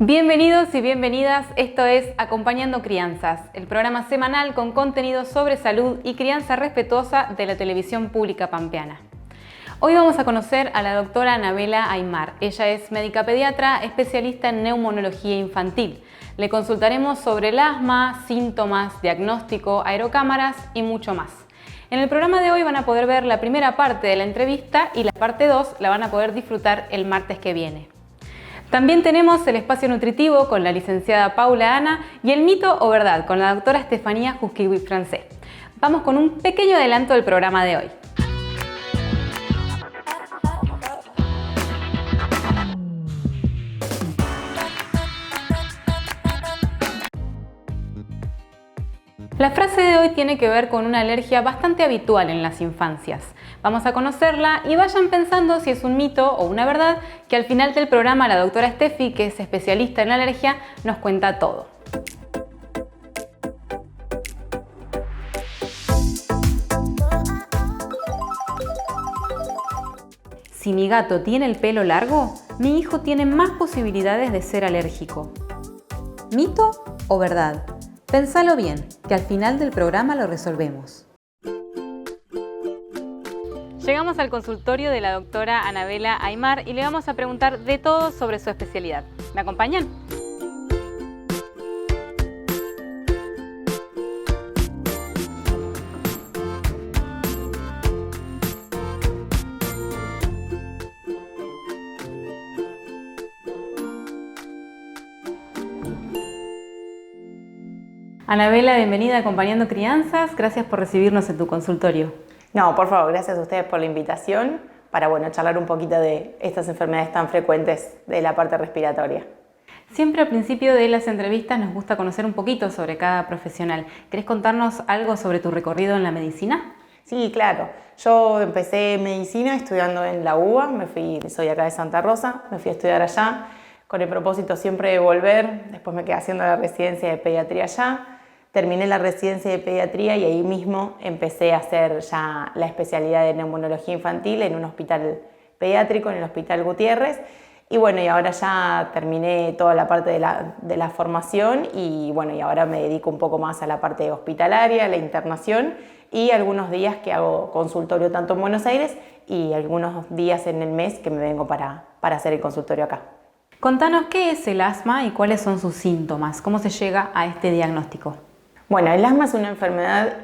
Bienvenidos y bienvenidas, esto es Acompañando Crianzas, el programa semanal con contenido sobre salud y crianza respetuosa de la televisión pública pampeana. Hoy vamos a conocer a la doctora Anabela Aymar. Ella es médica pediatra, especialista en neumonología infantil. Le consultaremos sobre el asma, síntomas, diagnóstico, aerocámaras y mucho más. En el programa de hoy van a poder ver la primera parte de la entrevista y la parte 2 la van a poder disfrutar el martes que viene. También tenemos el espacio nutritivo con la licenciada Paula Ana y el mito o verdad con la doctora Estefanía Jusquiví-Francé. Vamos con un pequeño adelanto del programa de hoy. La frase de hoy tiene que ver con una alergia bastante habitual en las infancias. Vamos a conocerla y vayan pensando si es un mito o una verdad, que al final del programa la doctora Steffi, que es especialista en alergia, nos cuenta todo. Si mi gato tiene el pelo largo, mi hijo tiene más posibilidades de ser alérgico. ¿Mito o verdad? Pensalo bien, que al final del programa lo resolvemos. Llegamos al consultorio de la doctora Anabela Aymar y le vamos a preguntar de todo sobre su especialidad. ¿Me acompañan? Anabela, bienvenida a Acompañando Crianzas. Gracias por recibirnos en tu consultorio. No, por favor, gracias a ustedes por la invitación para charlar un poquito de estas enfermedades tan frecuentes de la parte respiratoria. Siempre al principio de las entrevistas nos gusta conocer un poquito sobre cada profesional. ¿Querés contarnos algo sobre tu recorrido en la medicina? Sí, claro. Yo empecé medicina estudiando en la UBA, soy acá de Santa Rosa, me fui a estudiar allá con el propósito siempre de volver. Después me quedé haciendo la residencia de pediatría allá. Terminé la residencia de pediatría y ahí mismo empecé a hacer ya la especialidad de neumonología infantil en un hospital pediátrico, en el Hospital Gutiérrez. Y ahora ya terminé toda la parte de la formación y ahora me dedico un poco más a la parte hospitalaria, la internación y algunos días que hago consultorio tanto en Buenos Aires y algunos días en el mes que me vengo para hacer el consultorio acá. Contanos qué es el asma y cuáles son sus síntomas, cómo se llega a este diagnóstico. Bueno, el asma es una enfermedad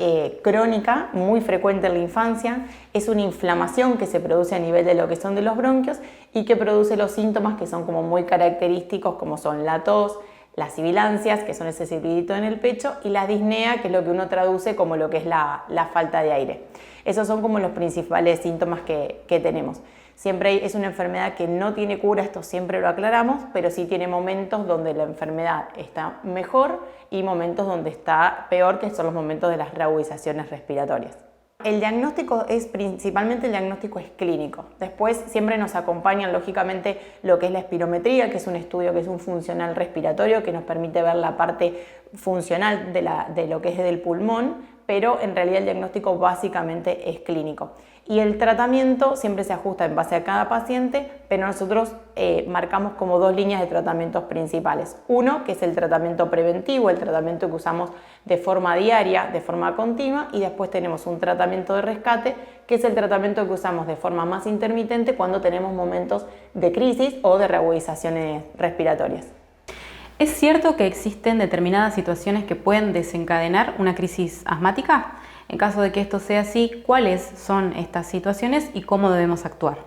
crónica muy frecuente en la infancia. Es una inflamación que se produce a nivel de lo que son de los bronquios y que produce los síntomas que son como muy característicos, como son la tos, las sibilancias, que son ese silbidito en el pecho, y la disnea, que es lo que uno traduce como lo que es la falta de aire. Esos son como los principales síntomas que tenemos. Siempre es una enfermedad que no tiene cura, esto siempre lo aclaramos, pero sí tiene momentos donde la enfermedad está mejor y momentos donde está peor, que son los momentos de las reagudizaciones respiratorias. El diagnóstico principalmente el diagnóstico es clínico. Después siempre nos acompañan lógicamente lo que es la espirometría, que es un estudio que es un funcional respiratorio que nos permite ver la parte funcional de lo que es del pulmón, pero en realidad el diagnóstico básicamente es clínico. Y el tratamiento siempre se ajusta en base a cada paciente, pero nosotros marcamos como dos líneas de tratamientos principales. Uno, que es el tratamiento preventivo, el tratamiento que usamos de forma diaria, de forma continua, y después tenemos un tratamiento de rescate, que es el tratamiento que usamos de forma más intermitente cuando tenemos momentos de crisis o de reagudizaciones respiratorias. ¿Es cierto que existen determinadas situaciones que pueden desencadenar una crisis asmática? En caso de que esto sea así, ¿cuáles son estas situaciones y cómo debemos actuar?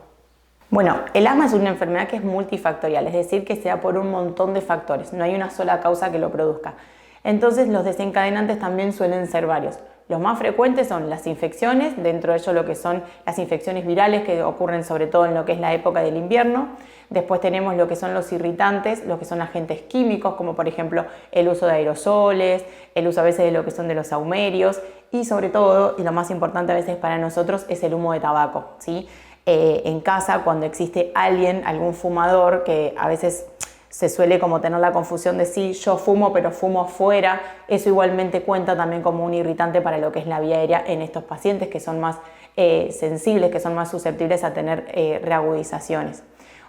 Bueno, el asma es una enfermedad que es multifactorial, es decir, que se da por un montón de factores, no hay una sola causa que lo produzca. Entonces los desencadenantes también suelen ser varios. Los más frecuentes son las infecciones, dentro de ello lo que son las infecciones virales que ocurren sobre todo en lo que es la época del invierno. Después tenemos lo que son los irritantes, lo que son agentes químicos, como por ejemplo el uso de aerosoles, el uso a veces de lo que son de los sahumerios y sobre todo, y lo más importante a veces para nosotros, es el humo de tabaco, ¿sí? En casa, cuando existe algún fumador que a veces se suele como tener la confusión de sí, yo fumo pero fumo afuera, eso igualmente cuenta también como un irritante para lo que es la vía aérea en estos pacientes que son más sensibles, que son más susceptibles a tener reagudizaciones.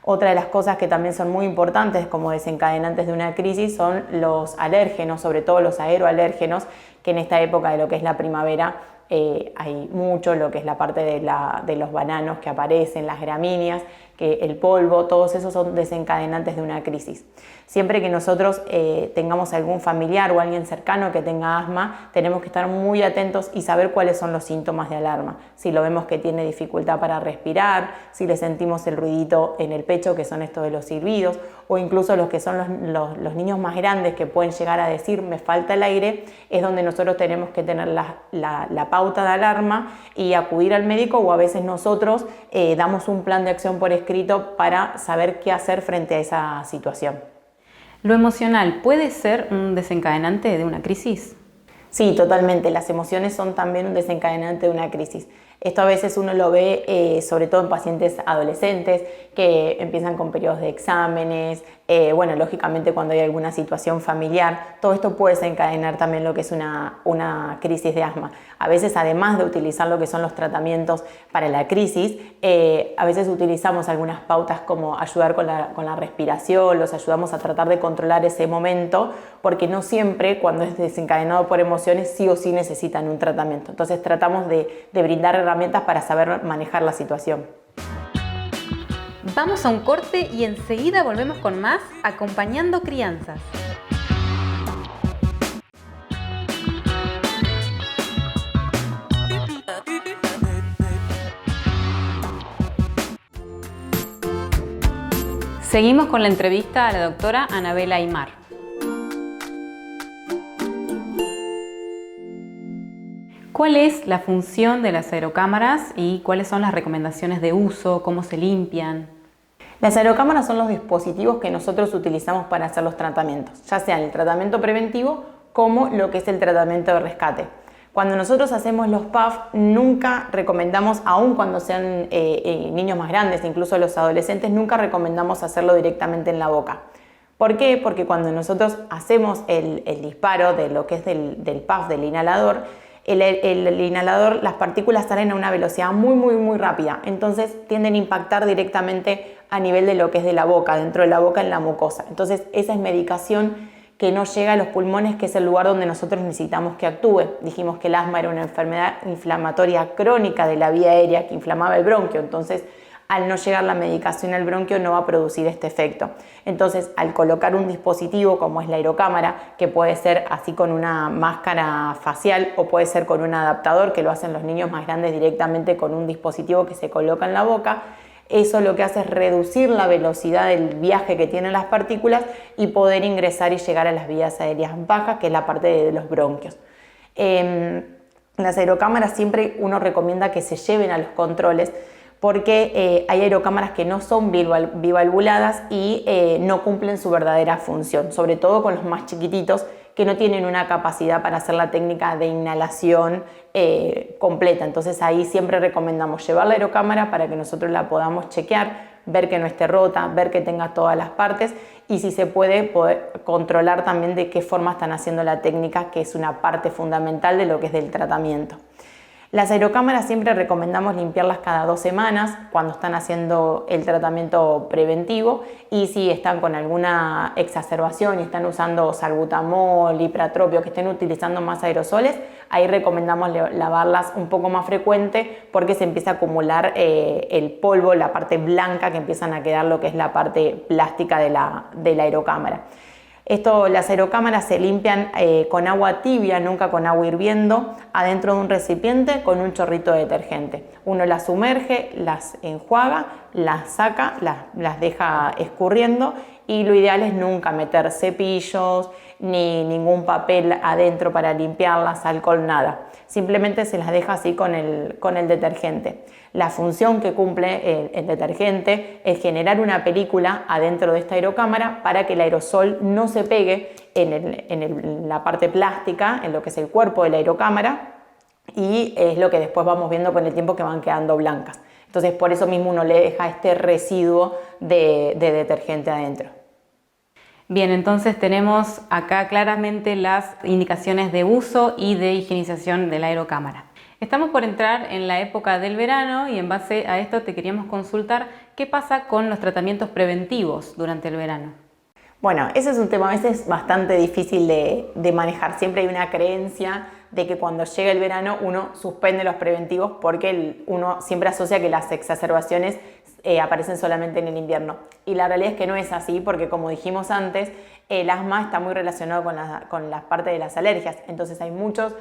Otra de las cosas que también son muy importantes como desencadenantes de una crisis son los alérgenos, sobre todo los aeroalérgenos, que en esta época de lo que es la primavera hay mucho, lo que es la parte de los bananos que aparecen, las gramíneas, que el polvo, todos esos son desencadenantes de una crisis. Siempre que nosotros tengamos algún familiar o alguien cercano que tenga asma, tenemos que estar muy atentos y saber cuáles son los síntomas de alarma. Si lo vemos que tiene dificultad para respirar, si le sentimos el ruidito en el pecho, que son estos de los silbidos, o incluso los que son los niños más grandes que pueden llegar a decir me falta el aire, es donde nosotros tenemos que tener la pauta de alarma y acudir al médico, o a veces nosotros damos un plan de acción por escrito para saber qué hacer frente a esa situación. ¿Lo emocional puede ser un desencadenante de una crisis? Sí, totalmente. Las emociones son también un desencadenante de una crisis. Esto a veces uno lo ve sobre todo en pacientes adolescentes que empiezan con periodos de exámenes, bueno, lógicamente cuando hay alguna situación familiar, todo esto puede desencadenar también lo que es una crisis de asma. A veces, además de utilizar lo que son los tratamientos para la crisis, a veces utilizamos algunas pautas como ayudar con la respiración, los ayudamos a tratar de controlar ese momento, porque no siempre cuando es desencadenado por emociones sí o sí necesitan un tratamiento. Entonces tratamos de brindar herramientas para saber manejar la situación. Vamos a un corte y enseguida volvemos con más Acompañando Crianzas. Seguimos con la entrevista a la doctora Anabela Aymar. ¿Cuál es la función de las aerocámaras y cuáles son las recomendaciones de uso? ¿Cómo se limpian? Las aerocámaras son los dispositivos que nosotros utilizamos para hacer los tratamientos, ya sea el tratamiento preventivo como lo que es el tratamiento de rescate. Cuando nosotros hacemos los PAF, nunca recomendamos, aun cuando sean niños más grandes, incluso los adolescentes, nunca recomendamos hacerlo directamente en la boca. ¿Por qué? Porque cuando nosotros hacemos el disparo de lo que es del PAF, del inhalador, el inhalador, las partículas salen a una velocidad muy rápida, entonces tienden a impactar directamente a nivel de lo que es de la boca, dentro de la boca en la mucosa. Entonces esa es medicación que no llega a los pulmones, que es el lugar donde nosotros necesitamos que actúe. Dijimos que el asma era una enfermedad inflamatoria crónica de la vía aérea que inflamaba el bronquio, entonces al no llegar la medicación al bronquio no va a producir este efecto. Entonces, al colocar un dispositivo como es la aerocámara, que puede ser así con una máscara facial o puede ser con un adaptador, que lo hacen los niños más grandes directamente con un dispositivo que se coloca en la boca, eso lo que hace es reducir la velocidad del viaje que tienen las partículas y poder ingresar y llegar a las vías aéreas bajas, que es la parte de los bronquios. Las aerocámaras siempre uno recomienda que se lleven a los controles, porque hay aerocámaras que no son bivalvuladas y no cumplen su verdadera función, sobre todo con los más chiquititos que no tienen una capacidad para hacer la técnica de inhalación completa. Entonces ahí siempre recomendamos llevar la aerocámara para que nosotros la podamos chequear, ver que no esté rota, ver que tenga todas las partes y si se puede, poder controlar también de qué forma están haciendo la técnica, que es una parte fundamental de lo que es del tratamiento. Las aerocámaras siempre recomendamos limpiarlas cada 2 semanas cuando están haciendo el tratamiento preventivo, y si están con alguna exacerbación y están usando salbutamol, ipratropio, que estén utilizando más aerosoles, ahí recomendamos lavarlas un poco más frecuente porque se empieza a acumular el polvo, la parte blanca, que empiezan a quedar lo que es la parte plástica de la aerocámara. Las aerocámaras se limpian con agua tibia, nunca con agua hirviendo, adentro de un recipiente con un chorrito de detergente. Uno las sumerge, las enjuaga, las saca, las deja escurriendo, y lo ideal es nunca meter cepillos ni ningún papel adentro para limpiarlas, alcohol, nada. Simplemente se las deja así con el detergente. La función que cumple el detergente es generar una película adentro de esta aerocámara para que el aerosol no se pegue en la parte plástica, en lo que es el cuerpo de la aerocámara, y es lo que después vamos viendo con el tiempo que van quedando blancas. Entonces por eso mismo uno le deja este residuo de detergente adentro. Bien, entonces tenemos acá claramente las indicaciones de uso y de higienización de la aerocámara. Estamos por entrar en la época del verano y en base a esto te queríamos consultar qué pasa con los tratamientos preventivos durante el verano. Bueno, ese es un tema a veces bastante difícil de manejar. Siempre hay una creencia de que cuando llega el verano uno suspende los preventivos porque uno siempre asocia que las exacerbaciones aparecen solamente en el invierno. Y la realidad es que no es así porque, como dijimos antes, el asma está muy relacionado con la parte de las alergias. Entonces hay muchos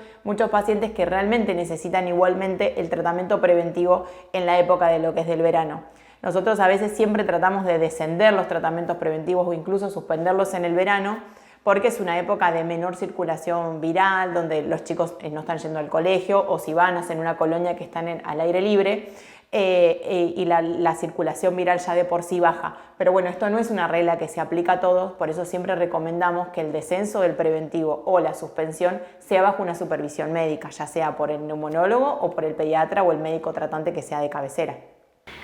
pacientes que realmente necesitan igualmente el tratamiento preventivo en la época de lo que es del verano. Nosotros a veces siempre tratamos de descender los tratamientos preventivos o incluso suspenderlos en el verano porque es una época de menor circulación viral, donde los chicos no están yendo al colegio o si van hacen una colonia que están al aire libre y la circulación viral ya de por sí baja. Pero bueno, esto no es una regla que se aplica a todos, por eso siempre recomendamos que el descenso del preventivo o la suspensión sea bajo una supervisión médica, ya sea por el neumonólogo o por el pediatra o el médico tratante que sea de cabecera.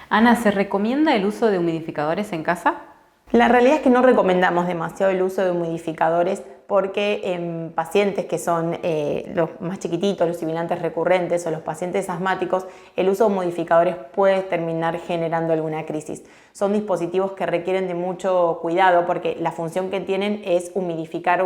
Ana, ¿se recomienda el uso de humidificadores en casa? La realidad es que no recomendamos demasiado el uso de humidificadores porque en pacientes que son los más chiquititos, los sibilantes recurrentes o los pacientes asmáticos, el uso de humidificadores puede terminar generando alguna crisis. Son dispositivos que requieren de mucho cuidado porque la función que tienen es humidificar,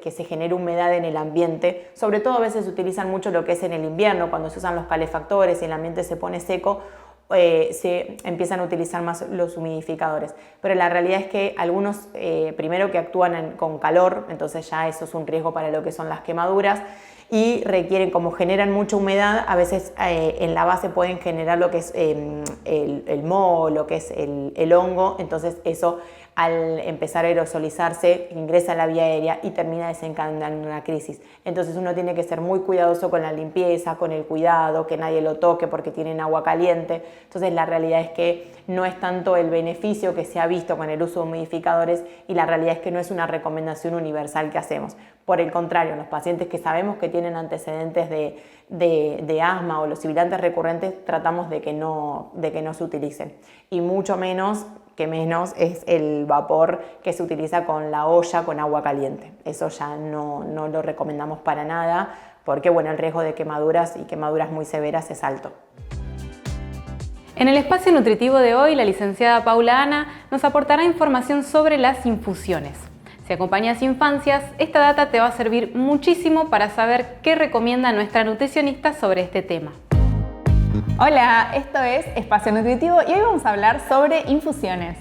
que se genere humedad en el ambiente. Sobre todo a veces se utilizan mucho lo que es en el invierno, cuando se usan los calefactores y el ambiente se pone seco, se empiezan a utilizar más los humidificadores, pero la realidad es que algunos primero que actúan con calor, entonces ya eso es un riesgo para lo que son las quemaduras y requieren, como generan mucha humedad, a veces en la base pueden generar lo que es el moho, lo que es el hongo, entonces eso al empezar a aerosolizarse ingresa a la vía aérea y termina desencadenando una crisis. Entonces uno tiene que ser muy cuidadoso con la limpieza, con el cuidado, que nadie lo toque porque tienen agua caliente. Entonces la realidad es que no es tanto el beneficio que se ha visto con el uso de humidificadores y la realidad es que no es una recomendación universal que hacemos. Por el contrario, los pacientes que sabemos que tienen antecedentes de asma o los sibilantes recurrentes tratamos de que no se utilicen y mucho menos es el vapor que se utiliza con la olla con agua caliente. Eso ya no lo recomendamos para nada porque bueno, el riesgo de quemaduras y quemaduras muy severas es alto. En el espacio nutritivo de hoy, la licenciada Paula Ana nos aportará información sobre las infusiones. Si acompañas infancias, esta data te va a servir muchísimo para saber qué recomienda nuestra nutricionista sobre este tema. Hola, esto es Espacio Nutritivo y hoy vamos a hablar sobre infusiones.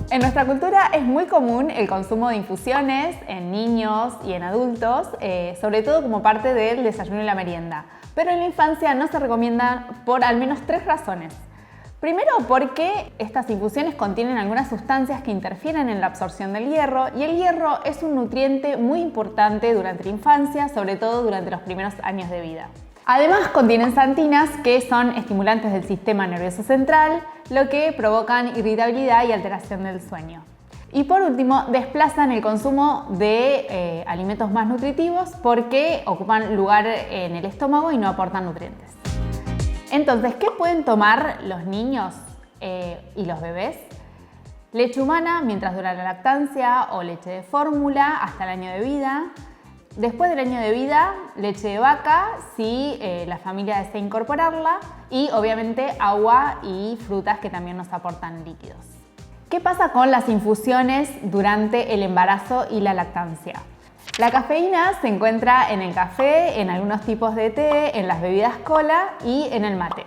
En nuestra cultura es muy común el consumo de infusiones en niños y en adultos, sobre todo como parte del desayuno y la merienda. Pero en la infancia no se recomienda por al menos 3 razones. Primero, porque estas infusiones contienen algunas sustancias que interfieren en la absorción del hierro y el hierro es un nutriente muy importante durante la infancia, sobre todo durante los primeros años de vida. Además, contienen xantinas que son estimulantes del sistema nervioso central, lo que provocan irritabilidad y alteración del sueño. Y por último, desplazan el consumo de alimentos más nutritivos porque ocupan lugar en el estómago y no aportan nutrientes. Entonces, ¿qué pueden tomar los niños y los bebés? Leche humana mientras dura la lactancia o leche de fórmula hasta el año de vida. Después del año de vida, leche de vaca si la familia desea incorporarla y obviamente agua y frutas que también nos aportan líquidos. ¿Qué pasa con las infusiones durante el embarazo y la lactancia? La cafeína se encuentra en el café, en algunos tipos de té, en las bebidas cola y en el mate.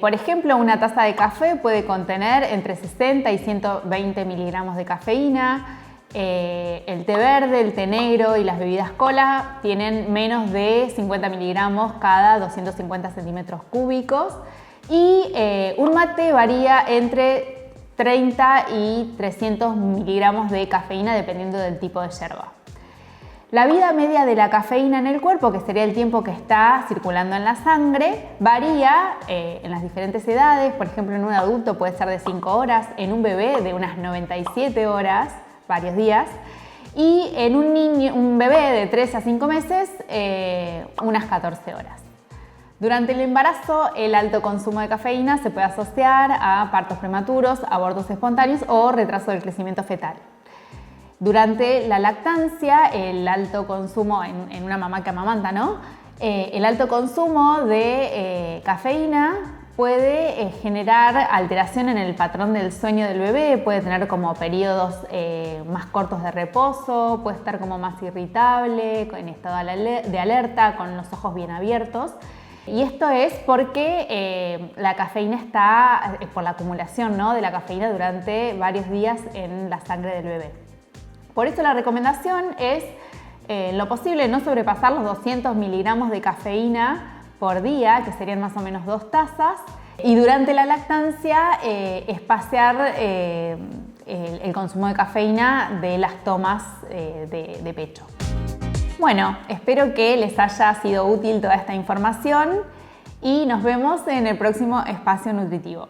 Por ejemplo, una taza de café puede contener entre 60 y 120 miligramos de cafeína. El té verde, el té negro y las bebidas cola tienen menos de 50 miligramos cada 250 centímetros cúbicos. Y un mate varía entre 30 y 300 miligramos de cafeína dependiendo del tipo de yerba. La vida media de la cafeína en el cuerpo, que sería el tiempo que está circulando en la sangre, varía en las diferentes edades. Por ejemplo, en un adulto puede ser de 5 horas, en un bebé de unas 97 horas, varios días, y en un bebé de 3 a 5 meses, unas 14 horas. Durante el embarazo, el alto consumo de cafeína se puede asociar a partos prematuros, abortos espontáneos o retraso del crecimiento fetal. Durante la lactancia, el alto consumo, en una mamá que amamanta, ¿no? El alto consumo de cafeína puede generar alteración en el patrón del sueño del bebé, puede tener como periodos más cortos de reposo, puede estar como más irritable, en estado de alerta, con los ojos bien abiertos. Y esto es porque la cafeína está, por la acumulación, ¿no?, de la cafeína durante varios días en la sangre del bebé. Por eso la recomendación es, en lo posible, no sobrepasar los 200 miligramos de cafeína por día, que serían más o menos 2 tazas, y durante la lactancia espaciar el consumo de cafeína de las tomas de pecho. Bueno, espero que les haya sido útil toda esta información y nos vemos en el próximo Espacio Nutritivo.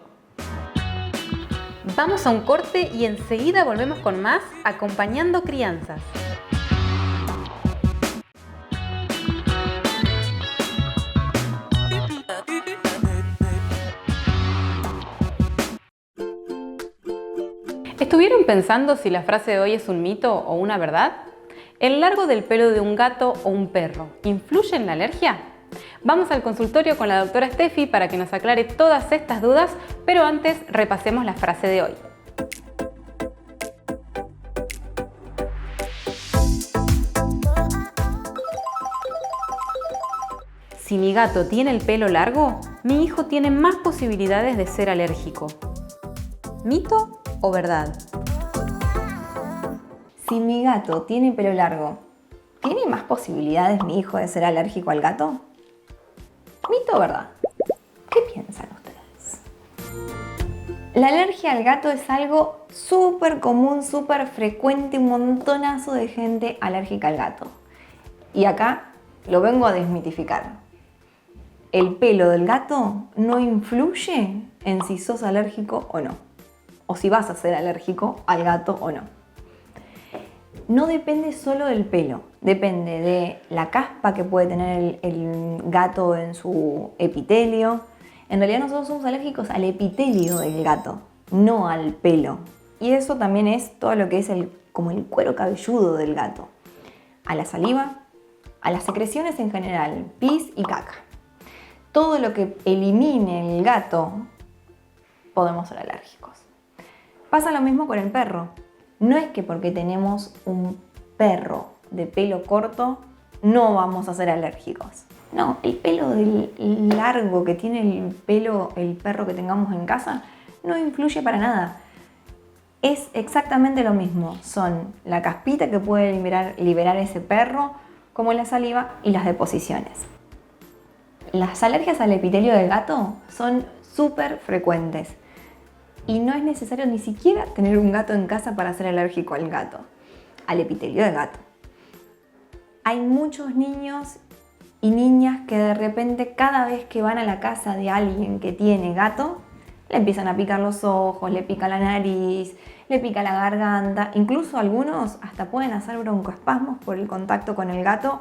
Vamos a un corte y enseguida volvemos con más Acompañando Crianzas. ¿Estuvieron pensando si la frase de hoy es un mito o una verdad? ¿El largo del pelo de un gato o un perro influye en la alergia? Vamos al consultorio con la doctora Steffi para que nos aclare todas estas dudas, pero antes repasemos la frase de hoy. Si mi gato tiene el pelo largo, mi hijo tiene más posibilidades de ser alérgico. ¿Mito o verdad? Si mi gato tiene pelo largo, ¿tiene más posibilidades mi hijo de ser alérgico al gato? ¿Mito o verdad? ¿Qué piensan ustedes? La alergia al gato es algo súper común, súper frecuente, un montonazo de gente alérgica al gato. Y acá lo vengo a desmitificar. El pelo del gato no influye en si sos alérgico o no, o si vas a ser alérgico al gato o no. No depende solo del pelo, depende de la caspa que puede tener el gato en su epitelio. En realidad nosotros somos alérgicos al epitelio del gato, no al pelo. Y eso también es todo lo que es como el cuero cabelludo del gato. A la saliva, a las secreciones en general, pis y caca. Todo lo que elimine el gato, podemos ser alérgicos. Pasa lo mismo con el perro. No es que porque tenemos un perro de pelo corto no vamos a ser alérgicos. No, el pelo largo que tiene el perro que tengamos en casa no influye para nada. Es exactamente lo mismo. Son la caspita que puede liberar ese perro, como la saliva y las deposiciones. Las alergias al epitelio del gato son súper frecuentes. Y no es necesario ni siquiera tener un gato en casa para ser alérgico al gato, al epitelio del gato. Hay muchos niños y niñas que de repente cada vez que van a la casa de alguien que tiene gato, le empiezan a picar los ojos, le pica la nariz, le pica la garganta. Incluso algunos hasta pueden hacer broncoespasmos por el contacto con el gato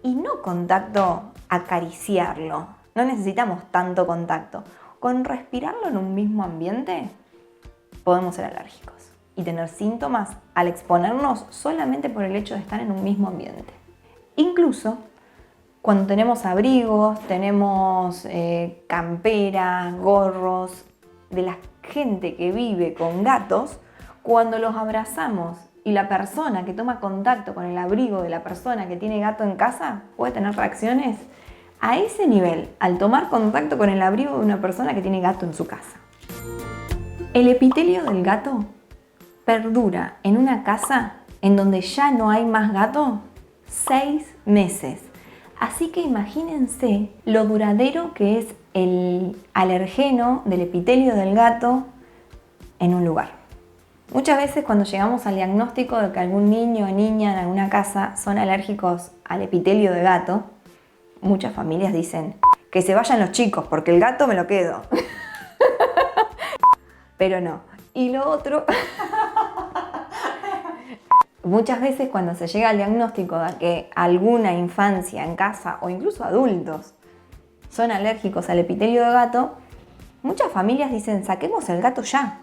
y no contacto acariciarlo. No necesitamos tanto contacto. Con respirarlo en un mismo ambiente podemos ser alérgicos y tener síntomas al exponernos solamente por el hecho de estar en un mismo ambiente. Incluso cuando tenemos abrigos, tenemos camperas, gorros de la gente que vive con gatos, cuando los abrazamos y la persona que toma contacto con el abrigo de la persona que tiene gato en casa puede tener reacciones a ese nivel al tomar contacto con el abrigo de una persona que tiene gato en su casa. El epitelio del gato perdura en una casa en donde ya no hay más gato 6 meses. Así que imagínense lo duradero que es el alergeno del epitelio del gato en un lugar. Muchas veces cuando llegamos al diagnóstico de que algún niño o niña en alguna casa son alérgicos al epitelio de gato, muchas familias dicen que se vayan los chicos porque el gato me lo quedo. Pero no. Y lo otro, muchas veces cuando se llega al diagnóstico de que alguna infancia en casa o incluso adultos son alérgicos al epitelio de gato, muchas familias dicen saquemos el gato ya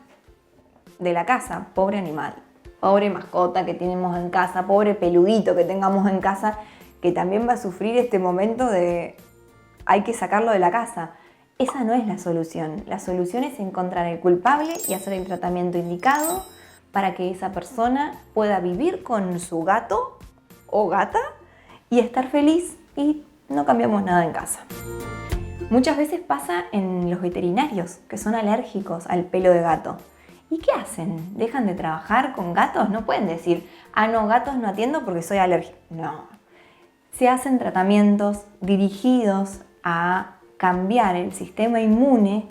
de la casa, pobre animal. Pobre mascota que tenemos en casa, pobre peludito que tengamos en casa, que también va a sufrir este momento de hay que sacarlo de la casa. Esa no es la solución. La solución es encontrar el culpable y hacer el tratamiento indicado para que esa persona pueda vivir con su gato o gata y estar feliz, y no cambiamos nada en casa. Muchas veces pasa en los veterinarios que son alérgicos al pelo de gato. ¿Y qué hacen? ¿Dejan de trabajar con gatos? No pueden decir, no, gatos no atiendo porque soy alérgico. No. Se hacen tratamientos dirigidos a cambiar el sistema inmune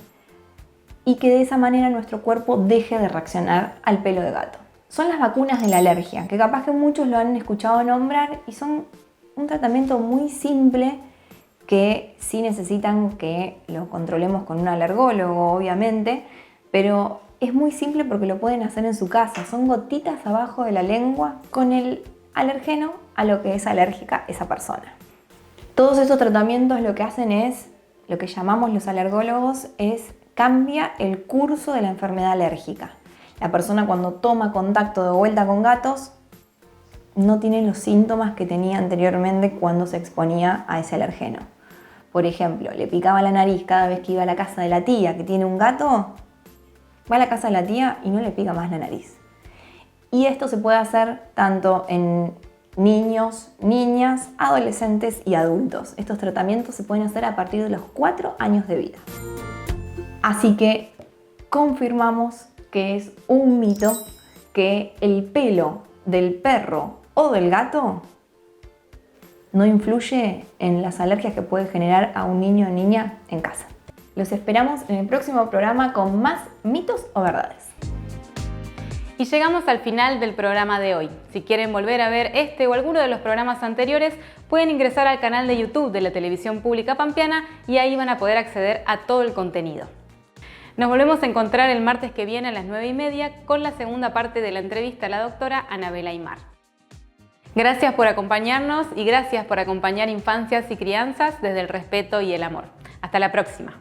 y que de esa manera nuestro cuerpo deje de reaccionar al pelo de gato. Son las vacunas de la alergia, que capaz que muchos lo han escuchado nombrar, y son un tratamiento muy simple que sí necesitan que lo controlemos con un alergólogo, obviamente, pero es muy simple porque lo pueden hacer en su casa. Son gotitas abajo de la lengua con el alergeno a lo que es alérgica esa persona. Todos estos tratamientos lo que hacen es, lo que llamamos los alergólogos, es cambia el curso de la enfermedad alérgica. La persona cuando toma contacto de vuelta con gatos no tiene los síntomas que tenía anteriormente cuando se exponía a ese alergeno. Por ejemplo, le picaba la nariz cada vez que iba a la casa de la tía que tiene un gato, va a la casa de la tía y no le pica más la nariz. Y esto se puede hacer tanto en niños, niñas, adolescentes y adultos. Estos tratamientos se pueden hacer a partir de los 4 años de vida. Así que confirmamos que es un mito que el pelo del perro o del gato no influye en las alergias que puede generar a un niño o niña en casa. Los esperamos en el próximo programa con más mitos o verdades. Y llegamos al final del programa de hoy. Si quieren volver a ver este o alguno de los programas anteriores, pueden ingresar al canal de YouTube de la Televisión Pública Pampeana y ahí van a poder acceder a todo el contenido. Nos volvemos a encontrar el martes que viene a las 9:30 con la segunda parte de la entrevista a la doctora Anabela Aymar. Gracias por acompañarnos y gracias por acompañar infancias y crianzas desde el respeto y el amor. Hasta la próxima.